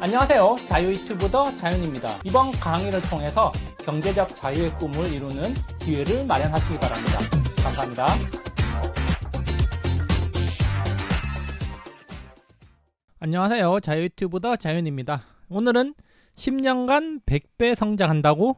안녕하세요. 자유유튜브더 자윤입니다. 이번 강의를 통해서 경제적 자유의 꿈을 이루는 기회를 마련하시기 바랍니다. 감사합니다. 안녕하세요. 자유유튜브더 자윤입니다. 오늘은 10년간 100배 성장한다고?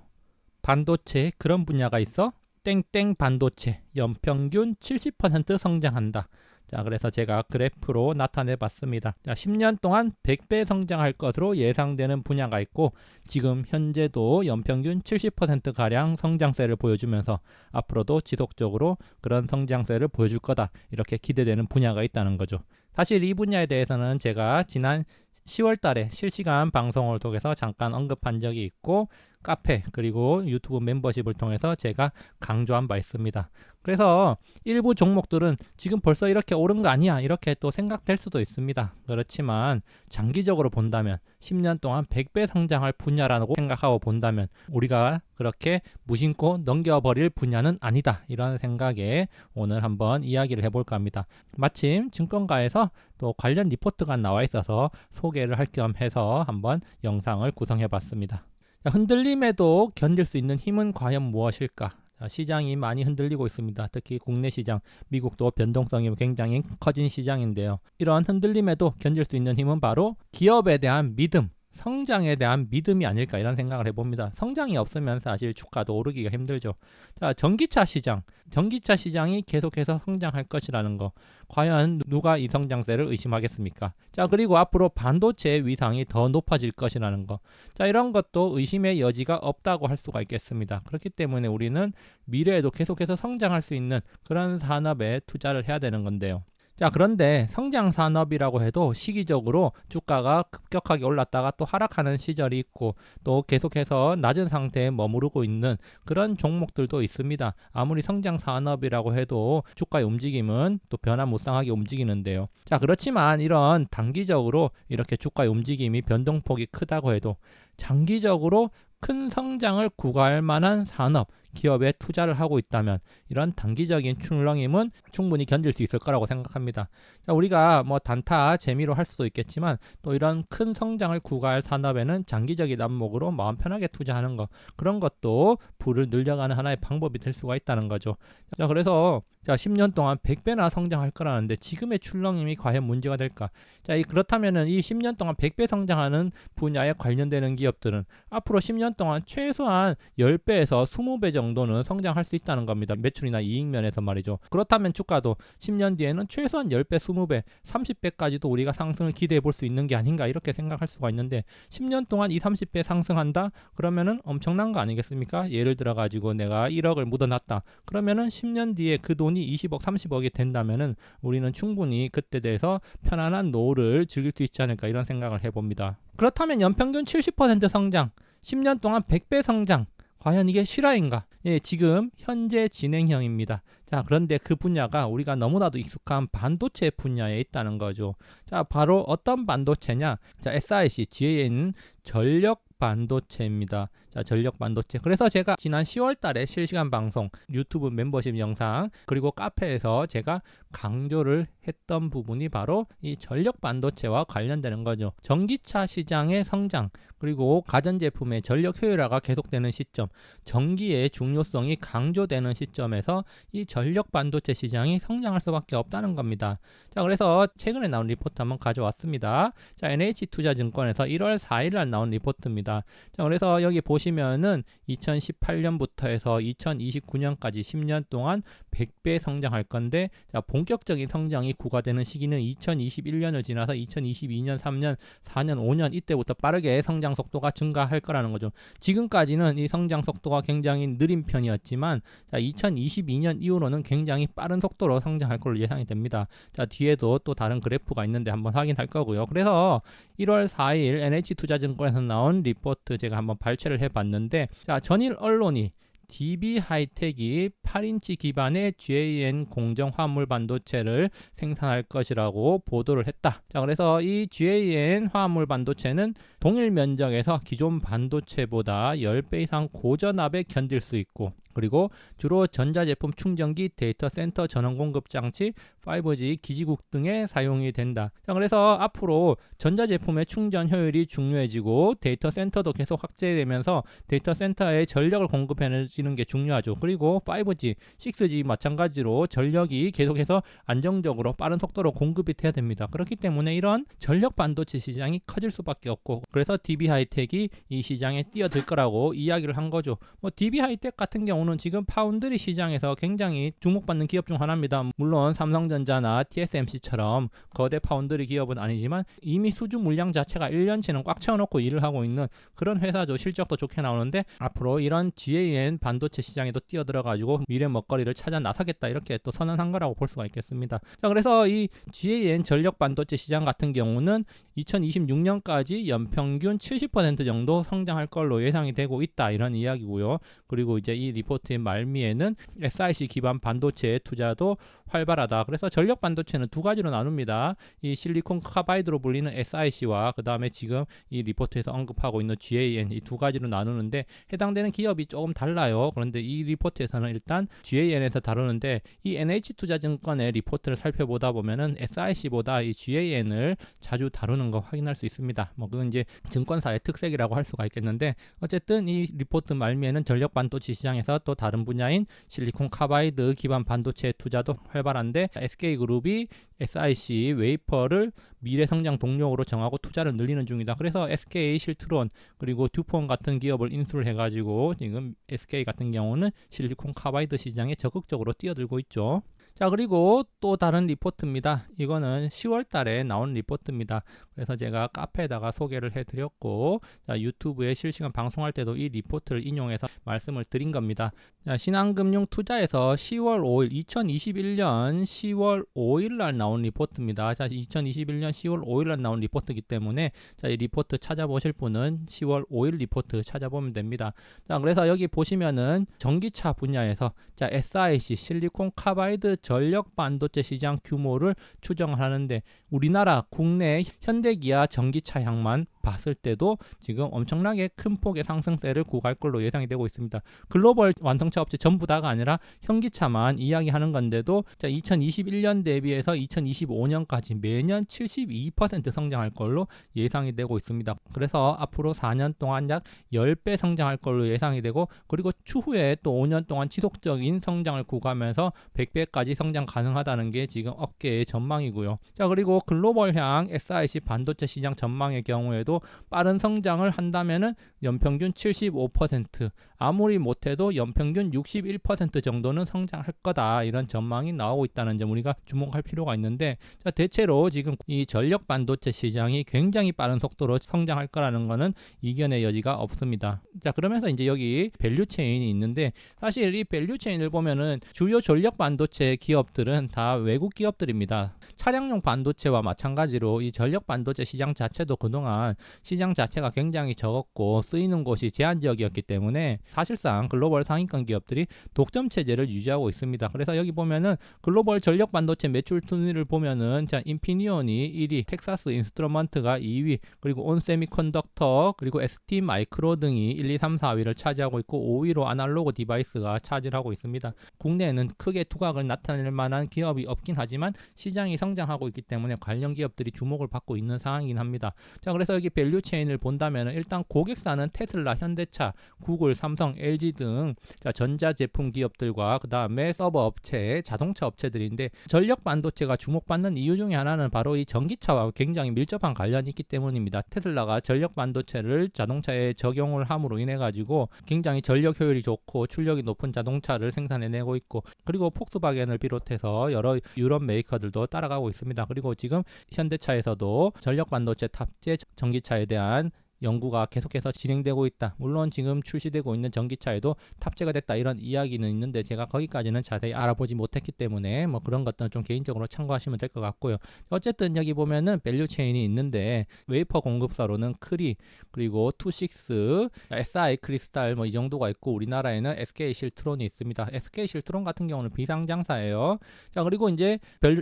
반도체 그런 분야가 있어? 땡땡 반도체 연평균 70% 성장한다. 자, 그래서 제가 그래프로 나타내 봤습니다. 자, 10년 동안 100배 성장할 것으로 예상되는 분야가 있고, 지금 현재도 연평균 70%가량 성장세를 보여주면서 앞으로도 지속적으로 그런 성장세를 보여줄 거다, 이렇게 기대되는 분야가 있다는 거죠. 사실 이 분야에 대해서는 제가 지난 10월 달에 실시간 방송을 통해서 잠깐 언급한 적이 있고, 카페 그리고 유튜브 멤버십을 통해서 제가 강조한 바 있습니다. 그래서 일부 종목들은 지금 벌써 이렇게 오른 거 아니야, 이렇게 또 생각될 수도 있습니다. 그렇지만 장기적으로 본다면 10년 동안 100배 성장할 분야라고 생각하고 본다면 우리가 그렇게 무심코 넘겨버릴 분야는 아니다, 이런 생각에 오늘 한번 이야기를 해볼까 합니다. 마침 증권가에서 또 관련 리포트가 나와 있어서 소개를 할 겸 해서 한번 영상을 구성해 봤습니다. 흔들림에도 견딜 수 있는 힘은 과연 무엇일까? 시장이 많이 흔들리고 있습니다. 특히 국내 시장, 미국도 변동성이 굉장히 커진 시장인데요. 이런 흔들림에도 견딜 수 있는 힘은 바로 기업에 대한 믿음, 성장에 대한 믿음이 아닐까, 이런 생각을 해봅니다. 성장이 없으면 사실 주가도 오르기가 힘들죠. 자, 전기차 시장이 계속해서 성장할 것이라는 거, 과연 누가 이 성장세를 의심하겠습니까? 자, 그리고 앞으로 반도체의 위상이 더 높아질 것이라는 거, 자, 이런 것도 의심의 여지가 없다고 할 수가 있겠습니다. 그렇기 때문에 우리는 미래에도 계속해서 성장할 수 있는 그런 산업에 투자를 해야 되는 건데요. 자, 그런데 성장 산업이라고 해도 시기적으로 주가가 급격하게 올랐다가 또 하락하는 시절이 있고, 또 계속해서 낮은 상태에 머무르고 있는 그런 종목들도 있습니다. 아무리 성장 산업이라고 해도 주가의 움직임은 또 변화무쌍하게 움직이는데요. 자, 그렇지만 이런 단기적으로 이렇게 주가의 움직임이 변동폭이 크다고 해도 장기적으로 큰 성장을 구가할 만한 산업, 기업에 투자를 하고 있다면 이런 단기적인 출렁임은 충분히 견딜 수 있을 거라고 생각합니다. 자, 우리가 단타 재미로 할 수도 있겠지만 또 이런 큰 성장을 구가할 산업에는 장기적인 안목으로 마음 편하게 투자하는 것, 그런 것도 부를 늘려가는 하나의 방법이 될 수가 있다는 거죠. 자, 그래서 10년 동안 100배나 성장할 거라는데 지금의 출렁임이 과연 문제가 될까? 자, 그렇다면은 이 10년 동안 100배 성장하는 분야에 관련되는 기업들은 앞으로 10년 동안 최소한 10배에서 20배 정도는 성장할 수 있다는 겁니다. 매출이나 이익 면에서 말이죠. 그렇다면 주가도 10년 뒤에는 최소한 10배, 20배, 30배까지도 우리가 상승을 기대해 볼 수 있는 게 아닌가, 이렇게 생각할 수가 있는데 10년 동안 2, 30배 상승한다? 그러면은 엄청난 거 아니겠습니까? 예를 들어 가지고 내가 1억을 묻어놨다. 그러면은 10년 뒤에 그 돈이 20억, 30억이 된다면은 우리는 충분히 그때 대해서 편안한 노후를 즐길 수 있지 않을까, 이런 생각을 해봅니다. 그렇다면 연평균 70% 성장, 10년 동안 100배 성장, 과연 이게 실화인가? 예, 지금 현재 진행형입니다. 자, 그런데 그 분야가 우리가 너무나도 익숙한 반도체 분야에 있다는 거죠. 자, 바로 어떤 반도체냐? 자, SiC, GAN 전력 반도체입니다. 자, 전력 반도체. 그래서 제가 지난 10월 달에 실시간 방송, 유튜브 멤버십 영상, 그리고 카페에서 제가 강조를 했던 부분이 바로 이 전력 반도체와 관련되는 거죠. 전기차 시장의 성장, 그리고 가전제품의 전력 효율화가 계속되는 시점, 전기의 중요성이 강조되는 시점에서 이 전력 반도체 시장이 성장할 수밖에 없다는 겁니다. 자, 그래서 최근에 나온 리포트 한번 가져왔습니다. 자, NH투자증권에서 1월 4일 날 나온 리포트입니다. 자, 그래서 여기 보시면은 2018년부터 해서 2029년까지 10년 동안 100배 성장할 건데, 자, 본격적인 성장이 구가되는 시기는 2021년을 지나서 2022년, 3년, 4년, 5년 이때부터 빠르게 성장 속도가 증가할 거라는 거죠. 지금까지는 이 성장 속도가 굉장히 느린 편이었지만, 자, 2022년 이후로는 굉장히 빠른 속도로 성장할 걸로 예상이 됩니다. 자, 뒤에도 또 다른 그래프가 있는데 한번 확인할 거고요. 그래서 1월 4일 NH투자증권에서 나온 리포트 제가 한번 발췌를 해봤는데, 자, 전일 언론이 DB하이텍이 8인치 기반의 GAN 공정 화합물 반도체를 생산할 것이라고 보도를 했다. 자, 그래서 이 GAN 화합물 반도체는 동일 면적에서 기존 반도체보다 10배 이상 고전압에 견딜 수 있고, 그리고 주로 전자제품 충전기, 데이터 센터 전원 공급 장치, 5G 기지국 등에 사용이 된다. 자, 그래서 앞으로 전자제품의 충전 효율이 중요해지고 데이터 센터도 계속 확대되면서 데이터 센터에 전력을 공급해주는 게 중요하죠. 그리고 5G, 6G 마찬가지로 전력이 계속해서 안정적으로 빠른 속도로 공급이 돼야 됩니다. 그렇기 때문에 이런 전력 반도체 시장이 커질 수밖에 없고, 그래서 DB 하이텍이 이 시장에 뛰어들 거라고 이야기를 한 거죠. DB 하이텍 같은 경우는 지금 파운드리 시장에서 굉장히 주목받는 기업 중 하나입니다. 물론 삼성전자나 TSMC처럼 거대 파운드리 기업은 아니지만 이미 수주 물량 자체가 1년치는 꽉 채워놓고 일을 하고 있는 그런 회사죠. 실적도 좋게 나오는데 앞으로 이런 GAN 반도체 시장에도 뛰어들어가지고 미래 먹거리를 찾아 나서겠다, 이렇게 또 선언한 거라고 볼 수가 있겠습니다. 자, 그래서 이 GAN 전력 반도체 시장 같은 경우는 2026년까지 연평균 70% 정도 성장할 걸로 예상이 되고 있다, 이런 이야기고요. 그리고 이제 이 리포트의 말미에는 SiC 기반 반도체 투자도 활발하다. 그래서 전력 반도체는 두 가지로 나눕니다. 이 실리콘 카바이드로 불리는 SiC와 그 다음에 지금 이 리포트에서 언급하고 있는 GAN, 이 두 가지로 나누는데 해당되는 기업이 조금 달라요. 그런데 이 리포트에서는 일단 GAN에서 다루는데 이 NH투자증권의 리포트를 살펴보다 보면은 SiC보다 이 GAN을 자주 다루는 거 확인할 수 있습니다. 그건 이제 증권사의 특색이라고 할 수가 있겠는데, 어쨌든 이 리포트 말미에는 전력 반도체 시장에서 또 다른 분야인 실리콘 카바이드 기반 반도체 투자도 활발한데, SK그룹이 SiC 웨이퍼를 미래 성장 동력으로 정하고 투자를 늘리는 중이다. 그래서 SK 실트론 그리고 듀폰 같은 기업을 인수를 해가지고 지금 SK 같은 경우는 실리콘 카바이드 시장에 적극적으로 뛰어들고 있죠. 자, 그리고 또 다른 리포트입니다. 이거는 10월 달에 나온 리포트입니다. 그래서 제가 카페에다가 소개를 해드렸고, 자, 유튜브에 실시간 방송할 때도 이 리포트를 인용해서 말씀을 드린 겁니다. 자, 신한금융투자에서 10월 5일, 2021년 10월 5일 날 나온 리포트입니다. 자, 2021년 10월 5일 날 나온 리포트이기 때문에 자, 이 리포트 찾아보실 분은 10월 5일 리포트 찾아보면 됩니다. 자, 그래서 여기 보시면은 전기차 분야에서 자, SiC 실리콘 카바이드 전력 반도체 시장 규모를 추정하는데, 우리나라 국내 현대기아 전기차향만 봤을 때도 지금 엄청나게 큰 폭의 상승세를 구갈 걸로 예상이 되고 있습니다. 글로벌 완성차 업체 전부 다가 아니라 현기차만 이야기하는 건데도 자, 2021년 대비해서 2025년까지 매년 72% 성장할 걸로 예상이 되고 있습니다. 그래서 앞으로 4년 동안 약 10배 성장할 걸로 예상이 되고, 그리고 추후에 또 5년 동안 지속적인 성장을 구가면서 100배까지 성장 가능하다는 게 지금 업계의 전망이고요. 자, 그리고 글로벌향 SiC 반도체 시장 전망의 경우에도 빠른 성장을 한다면은 연평균 75%, 아무리 못해도 연평균 61% 정도는 성장할 거다, 이런 전망이 나오고 있다는 점 우리가 주목할 필요가 있는데, 자, 대체로 지금 이 전력 반도체 시장이 굉장히 빠른 속도로 성장할 거라는 거는 이견의 여지가 없습니다. 자, 그러면서 이제 여기 밸류 체인이 있는데, 사실 이 밸류 체인을 보면은 주요 전력 반도체 기업들은 다 외국 기업들입니다. 차량용 반도체와 마찬가지로 이 전력 반도체 시장 자체도 그동안 시장 자체가 굉장히 적었고 쓰이는 곳이 제한적이었기 때문에 사실상 글로벌 상위권 기업들이 독점 체제를 유지하고 있습니다. 그래서 여기 보면은 글로벌 전력 반도체 매출 순위를 보면은 자, 인피니온이 1위, 텍사스 인스트루먼트가 2위, 그리고 온세미컨덕터, 그리고 ST 마이크로 등이 1, 2, 3, 4위를 차지하고 있고 5위로 아날로그 디바이스가 차지하고 있습니다. 국내에는 크게 두각을 나타낼 만한 기업이 없긴 하지만 시장이 성장하고 있기 때문에 관련 기업들이 주목을 받고 있는 상황이긴 합니다. 자, 그래서 여기 밸류 체인을 본다면 일단 고객사는 테슬라, 현대차, 구글, 삼성, LG 등 자, 전자제품 기업들과 그 다음에 서버 업체, 자동차 업체들인데, 전력 반도체가 주목받는 이유 중에 하나는 바로 이 전기차와 굉장히 밀접한 관련이 있기 때문입니다. 테슬라가 전력 반도체를 자동차에 적용을 함으로 인해 가지고 굉장히 전력 효율이 좋고 출력이 높은 자동차를 생산해내고 있고, 그리고 폭스바겐을 비롯해서 여러 유럽 메이커들도 따라가고 있습니다. 그리고 지금 현대차에서도 전력 반도체 탑재 전기차에 대한 연구가 계속해서 진행되고 있다. 물론 지금 출시되고 있는 전기차에도 탑재가 됐다, 이런 이야기는 있는데 제가 거기까지는 자세히 알아보지 못했기 때문에 그런 것들은 좀 개인적으로 참고하시면 될 것 같고요. 어쨌든 여기 보면은 밸류 체인이 있는데, 웨이퍼 공급사로는 크리, 그리고 투식스, SI 크리스탈 이 정도가 있고, 우리나라에는 SK 실트론이 있습니다. SK 실트론 같은 경우는 비상장사예요. 자, 그리고 이제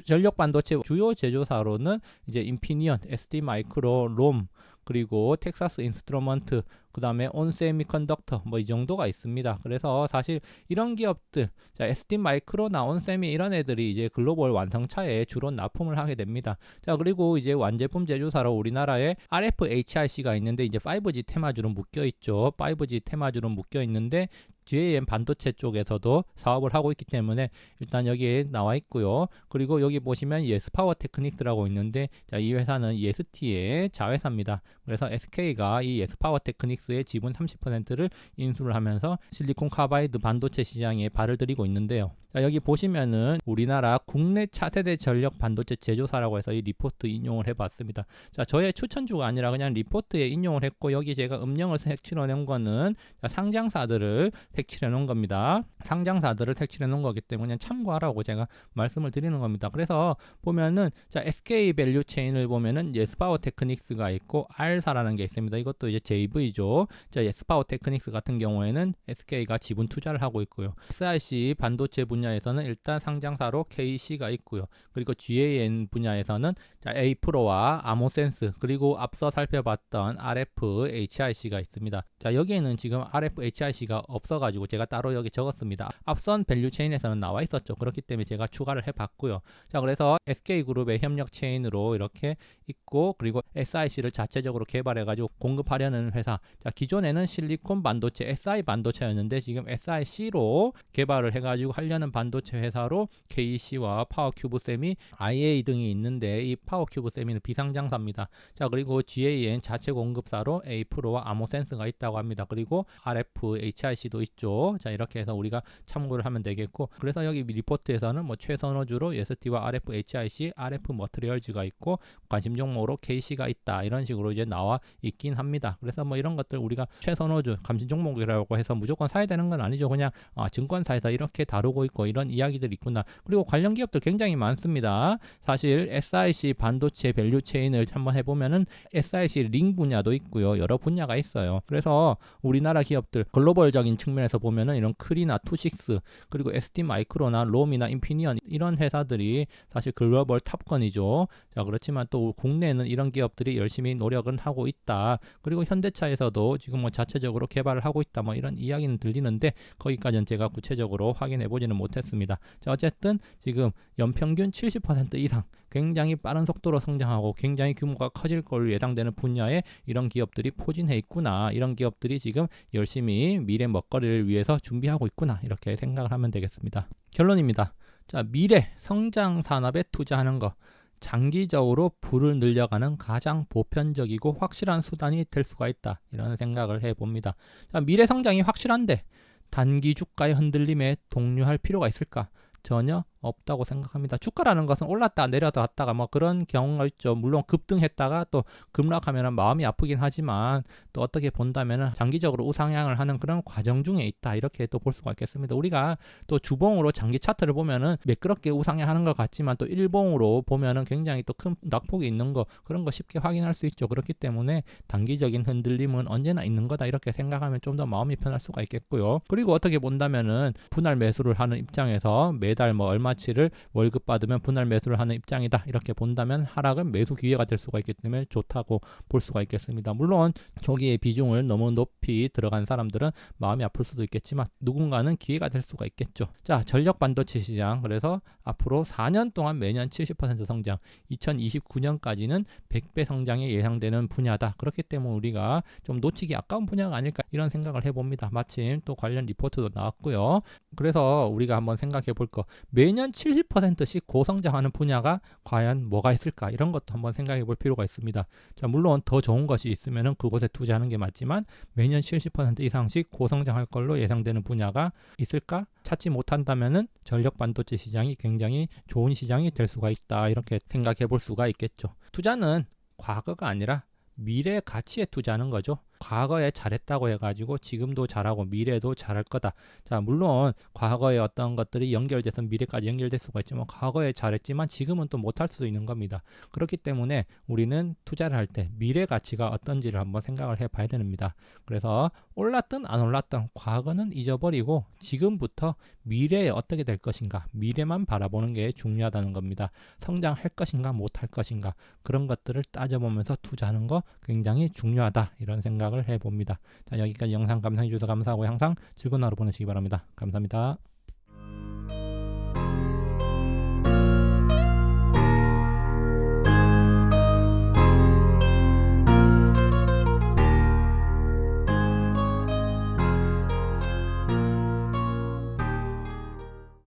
전력 반도체 주요 제조사로는 이제 인피니언, ST 마이크로, 롬, 그리고 텍사스 인스트루먼트, 그 다음에 온세미컨덕터 뭐 이 정도가 있습니다. 그래서 사실 이런 기업들, 자, ST 마이크로나 온세미 이런 애들이 이제 글로벌 완성차에 주로 납품을 하게 됩니다. 자, 그리고 이제 완제품 제조사로 우리나라에 RFHIC가 있는데 이제 5G 테마주로 묶여 있죠. 5G 테마주로 묶여 있는데 GAM 반도체 쪽에서도 사업을 하고 있기 때문에 일단 여기에 나와 있고요. 그리고 여기 보시면 예스파워 테크닉스라고 있는데, 자, 이 회사는 예스티의 자회사입니다. 그래서 SK가 이 예스파워 테크닉스의 지분 30%를 인수를 하면서 실리콘 카바이드 반도체 시장에 발을 들이고 있는데요. 자, 여기 보시면은 우리나라 국내 차세대 전력 반도체 제조사라고 해서 이 리포트 인용을 해봤습니다. 자, 저의 추천주가 아니라 그냥 리포트에 인용을 했고, 여기 제가 음령을 색칠해 놓은 거는 상장사들을 색칠해 놓은 겁니다. 상장사들을 색칠해 놓은 거기 때문에 참고하라고 제가 말씀을 드리는 겁니다. 그래서 보면은, 자, SK 밸류 체인을 보면은 예스파워 테크닉스가 있고 R사라는 게 있습니다. 이것도 이제 JV죠. 자, 예스파워 테크닉스 같은 경우에는 SK가 지분 투자를 하고 있고요. SiC 반도체 분야에서는 일단 상장사로 KC가 있고요. 그리고 GAN 분야에서는, 자, A프로와 아모센스, 그리고 앞서 살펴봤던 RFHIC가 있습니다. 자, 여기에는 지금 RFHIC가 없어가지고 제가 따로 여기 적었습니다. 앞선 밸류 체인에서는 나와 있었죠. 그렇기 때문에 제가 추가를 해봤고요. 자, 그래서 SK그룹의 협력 체인으로 이렇게 있고, 그리고 SiC를 자체적으로 개발해가지고 공급하려는 회사. 자, 기존에는 실리콘 반도체 SI 반도체였는데 지금 SiC로 개발을 해가지고 하려는 반도체 회사로 KC와 파워큐브셈이, IA 등이 있는데 이 파워큐브셈이는 비상장사입니다. 자, 그리고 GAN 자체 공급사로 A프로와 아모센스가 있다고 합니다. 그리고 RFHIC도 있죠. 자, 이렇게 해서 우리가 참고를 하면 되겠고, 그래서 여기 리포트에서는 뭐 최선호주로 예스티와 RFHIC, RF 머트리얼즈가 있고 관심 종목으로 KC가 있다, 이런 식으로 이제 나와 있긴 합니다. 그래서 뭐 이런 것들 우리가 최선호주, 관심 종목이라고 해서 무조건 사야 되는 건 아니죠. 그냥 증권사에서 이렇게 다루고 있고 이런 이야기들이 있구나. 그리고 관련 기업들 굉장히 많습니다. 사실 SiC 반도체 밸류 체인을 한번 해보면은 SiC 링 분야도 있고요. 여러 분야가 있어요. 그래서 우리나라 기업들 글로벌적인 측면에서 보면은 이런 크리나 투식스, 그리고 ST 마이크로나 롬이나 인피니언 이런 회사들이 사실 글로벌 탑건이죠. 자, 그렇지만 또 국내에는 이런 기업들이 열심히 노력은 하고 있다. 그리고 현대차에서도 지금 뭐 자체적으로 개발을 하고 있다, 뭐 이런 이야기는 들리는데 거기까지는 제가 구체적으로 확인해 보지는 못했습니다. 자, 어쨌든 지금 연평균 70% 이상 굉장히 빠른 속도로 성장하고 굉장히 규모가 커질 걸로 예상되는 분야에 이런 기업들이 포진해 있구나, 이런 기업들이 지금 열심히 미래 먹거리를 위해서 준비하고 있구나, 이렇게 생각을 하면 되겠습니다. 결론입니다. 자, 미래 성장 산업에 투자하는 거, 장기적으로 부를 늘려가는 가장 보편적이고 확실한 수단이 될 수가 있다, 이런 생각을 해봅니다. 자, 미래 성장이 확실한데 단기 주가의 흔들림에 동요할 필요가 있을까? 전혀 없다고 생각합니다. 주가라는 것은 올랐다 내려갔다가 뭐 그런 경우가 있죠. 물론 급등했다가 또 급락하면 마음이 아프긴 하지만 또 어떻게 본다면 장기적으로 우상향을 하는 그런 과정 중에 있다, 이렇게 또 볼 수가 있겠습니다. 우리가 또 주봉으로 장기 차트를 보면은 매끄럽게 우상향하는 것 같지만 또 일봉으로 보면은 굉장히 또 큰 낙폭이 있는 거, 그런 거 쉽게 확인할 수 있죠. 그렇기 때문에 단기적인 흔들림은 언제나 있는 거다, 이렇게 생각하면 좀 더 마음이 편할 수가 있겠고요. 그리고 어떻게 본다면은 분할 매수를 하는 입장에서 매달 뭐 얼마치를 월급 받으면 분할 매수를 하는 입장이다, 이렇게 본다면 하락은 매수 기회가 될 수가 있기 때문에 좋다고 볼 수가 있겠습니다. 물론 조기의 비중을 너무 높이 들어간 사람들은 마음이 아플 수도 있겠지만 누군가는 기회가 될 수가 있겠죠. 자, 전력 반도체 시장, 그래서 앞으로 4년 동안 매년 70% 성장, 2029년까지는 100배 성장이 예상되는 분야다. 그렇기 때문에 우리가 좀 놓치기 아까운 분야가 아닐까, 이런 생각을 해봅니다. 마침 또 관련 리포트도 나왔고요. 그래서 우리가 한번 생각해 볼 거, 매년 70%씩 고성장하는 분야가 과연 뭐가 있을까, 이런 것도 한번 생각해 볼 필요가 있습니다. 자, 물론 더 좋은 것이 있으면 그곳에 투자하는 게 맞지만 매년 70% 이상씩 고성장할 걸로 예상되는 분야가 있을까? 찾지 못한다면은 전력 반도체 시장이 굉장히 좋은 시장이 될 수가 있다, 이렇게 생각해 볼 수가 있겠죠. 투자는 과거가 아니라 미래 가치에 투자하는 거죠. 과거에 잘했다고 해가지고 지금도 잘하고 미래도 잘할 거다. 자, 물론 과거에 어떤 것들이 연결돼서 미래까지 연결될 수가 있지만 과거에 잘했지만 지금은 또 못할 수도 있는 겁니다. 그렇기 때문에 우리는 투자를 할 때 미래 가치가 어떤지를 한번 생각을 해봐야 됩니다. 그래서 올랐든 안 올랐든 과거는 잊어버리고 지금부터 미래에 어떻게 될 것인가, 미래만 바라보는 게 중요하다는 겁니다. 성장할 것인가 못할 것인가, 그런 것들을 따져보면서 투자하는 거 굉장히 중요하다, 이런 생각을 해봅니다. 자, 여기까지 영상 감상해 주셔서 감사하고 항상 즐거운 하루 보내시기 바랍니다. 감사합니다.